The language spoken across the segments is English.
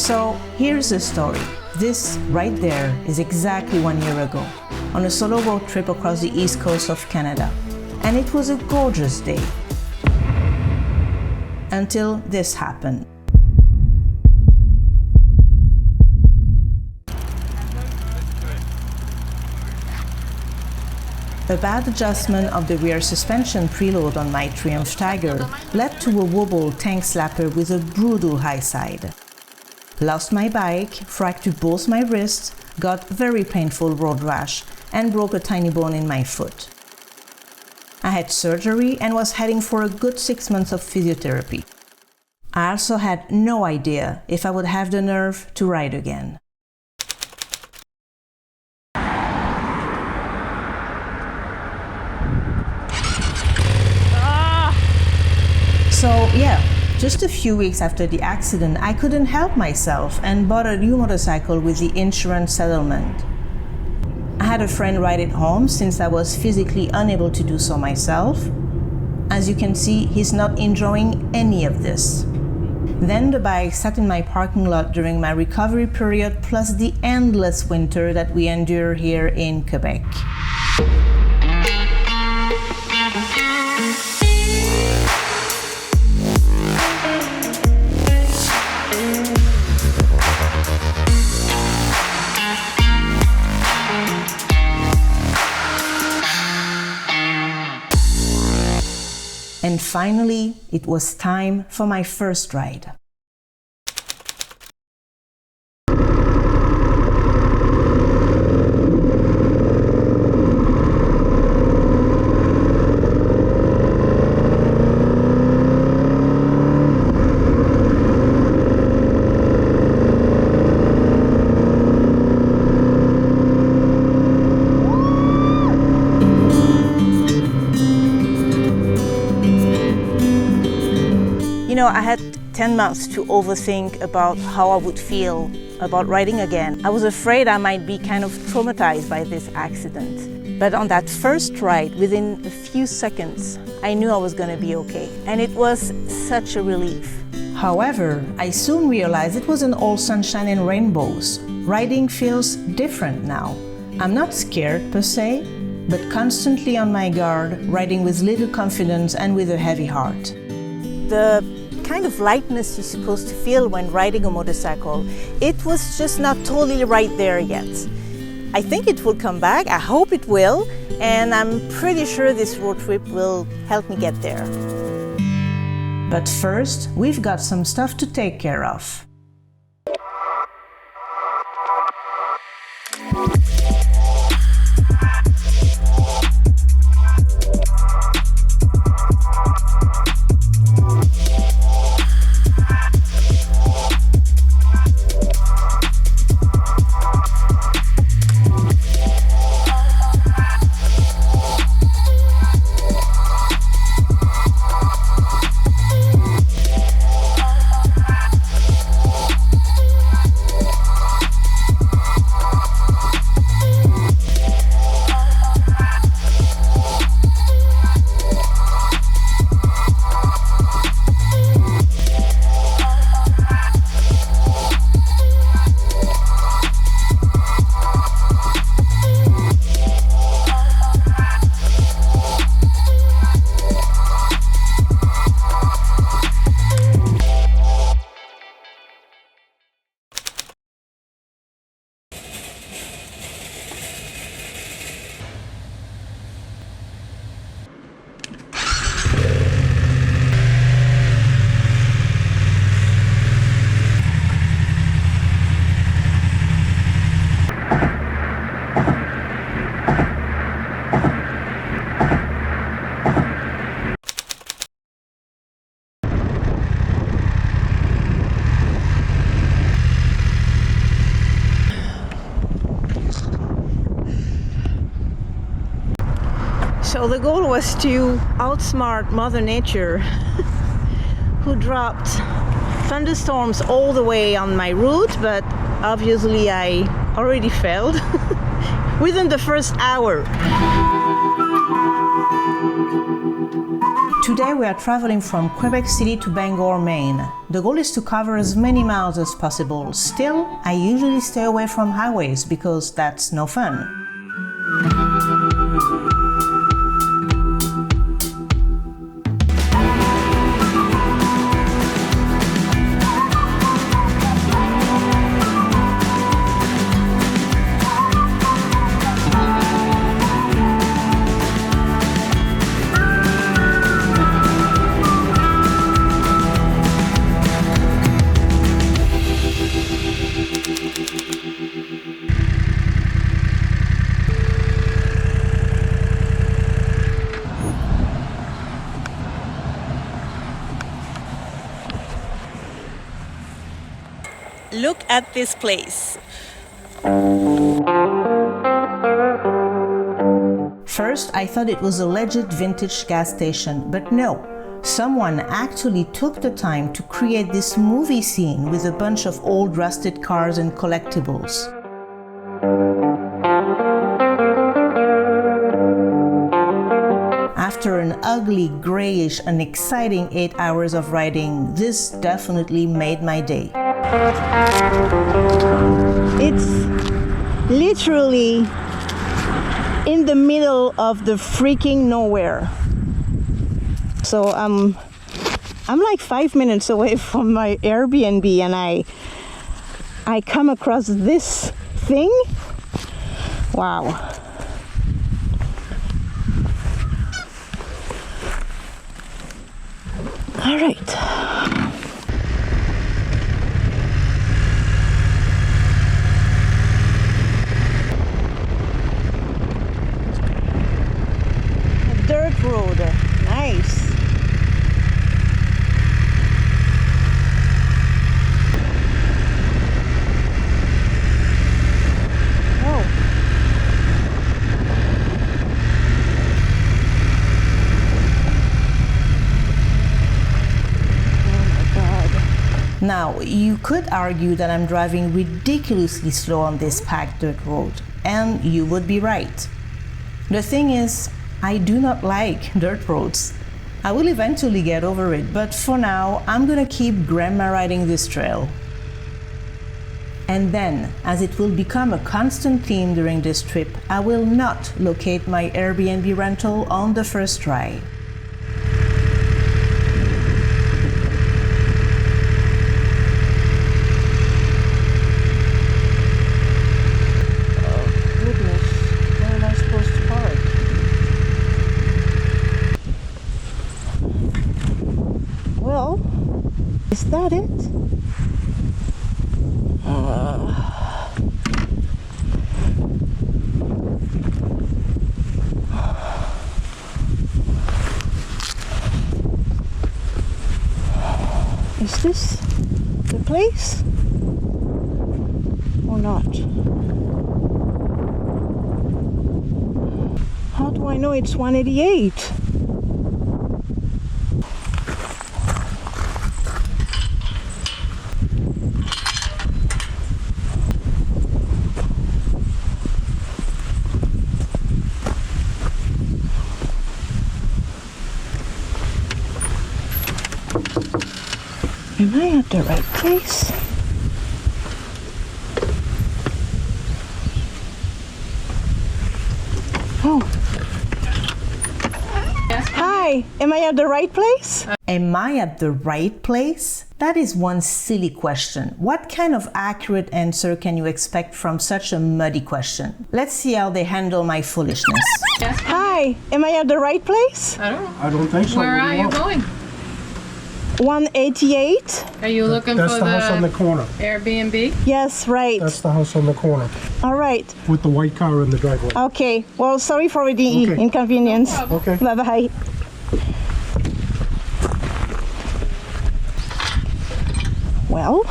So here's the story. This right there is exactly 1 year ago, on a solo road trip across the east coast of Canada. And it was a gorgeous day. Until this happened. A bad adjustment of the rear suspension preload on my Triumph Tiger led to a wobble tank slapper with a brutal high side. Lost my bike, fractured both my wrists, got very painful road rash, and broke a tiny bone in my foot. I had surgery and was heading for a good 6 months of physiotherapy. I also had no idea if I would have the nerve to ride again. So yeah, just a few weeks after the accident, I couldn't help myself and bought a new motorcycle with the insurance settlement. I had a friend ride it home since I was physically unable to do so myself. As you can see, he's not enjoying any of this. Then the bike sat in my parking lot during my recovery period, plus the endless winter that we endure here in Quebec. And finally, it was time for my first ride. I had 10 months to overthink about how I would feel about riding again. I was afraid I might be kind of traumatized by this accident. But on that first ride, within a few seconds, I knew I was going to be okay. And it was such a relief. However, I soon realized it wasn't all sunshine and rainbows. Riding feels different now. I'm not scared per se, but constantly on my guard, riding with little confidence and with a heavy heart. The kind of lightness you're supposed to feel when riding a motorcycle, it was just not totally right there yet. I think it will come back, I hope it will, and I'm pretty sure this road trip will help me get there. But first, we've got some stuff to take care of. So the goal was to outsmart Mother Nature, who dropped thunderstorms all the way on my route, but obviously I already failed within the first hour. Today we are traveling from Quebec City to Bangor, Maine. The goal is to cover as many miles as possible. Still, I usually stay away from highways because that's no fun. Look at this place. First, I thought it was a legit vintage gas station, but no. Someone actually took the time to create this movie scene with a bunch of old rusted cars and collectibles. After an ugly, grayish, and exciting 8 hours of riding, this definitely made my day. It's literally in the middle of the freaking nowhere. So I'm like 5 minutes away from my Airbnb, and I come across this thing. Wow. All right. Dirt road, nice. Oh. Now, you could argue that I'm driving ridiculously slow on this packed dirt road, and you would be right. The thing is, I do not like dirt roads. I will eventually get over it, but for now, I'm gonna keep grandma riding this trail. And then, as it will become a constant theme during this trip, I will not locate my Airbnb rental on the first try. Is that it? Is this the place? Or not? How do I know it's 188? Am I at the right place? Oh. Yes. Hi, am I at the right place? Am I at the right place? That is one silly question. What kind of accurate answer can you expect from such a muddy question? Let's see how they handle my foolishness. Yes. Hi, am I at the right place? I don't know. I don't think so. Where What do are you want? going? 188? Are you looking That's for the house on the corner. Airbnb? Yes, right. That's the house on the corner All right. with the white car in the driveway. Okay. Well, sorry for the Okay. inconvenience. No problem. Okay. Bye-bye. Well,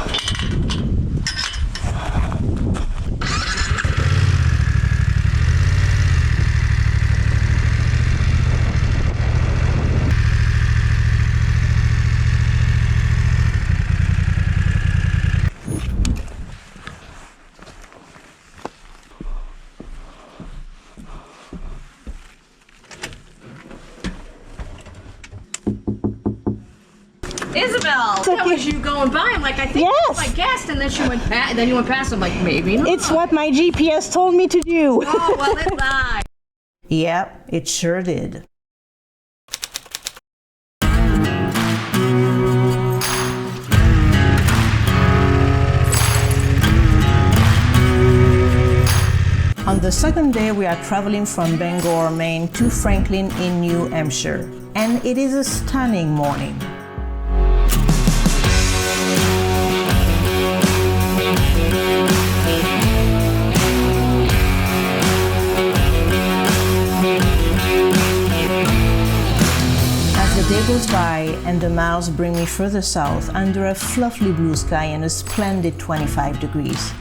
Isabel, that was you going by. I'm like, I think Yes. I guessed, and then she went past. Then you went past. I'm like, maybe not. It's what my GPS told me to do. Oh, well, it lied. Yep, it sure did. On the second day, we are traveling from Bangor, Maine to Franklin in New Hampshire, and it is a stunning morning. As the day goes by and the miles bring me further south under a fluffy blue sky and a splendid 25 degrees,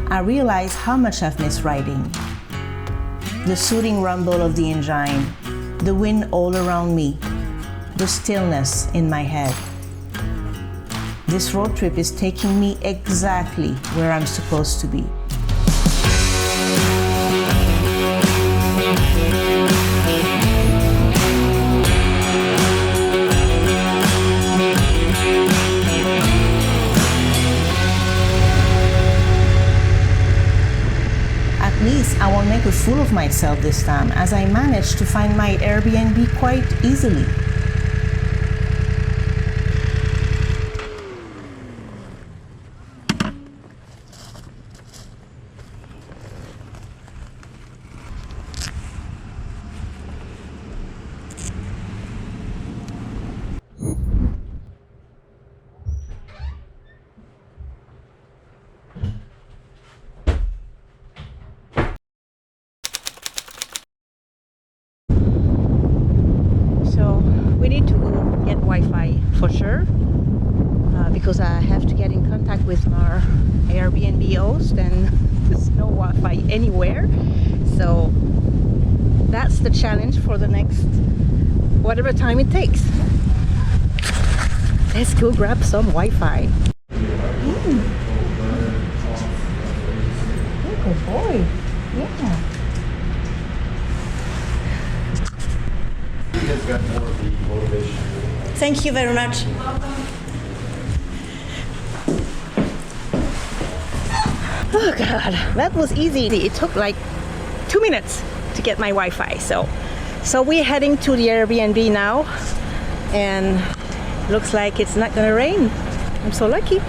I realize how much I've missed riding. The soothing rumble of the engine, the wind all around me, the stillness in my head. This road trip is taking me exactly where I'm supposed to be. At least I won't make a fool of myself this time, as I managed to find my Airbnb quite easily. So we need to go get Wi-Fi for sure, because I have to get in contact with our Airbnb host, and there's no Wi-Fi anywhere. So that's the challenge for the next whatever time it takes. Let's go grab some Wi-Fi. Oh, good boy. Yeah. Thank you very much. Oh God, that was easy. It took like 2 minutes to get my Wi-Fi. So we're heading to the Airbnb now, and looks like it's not gonna rain. I'm so lucky.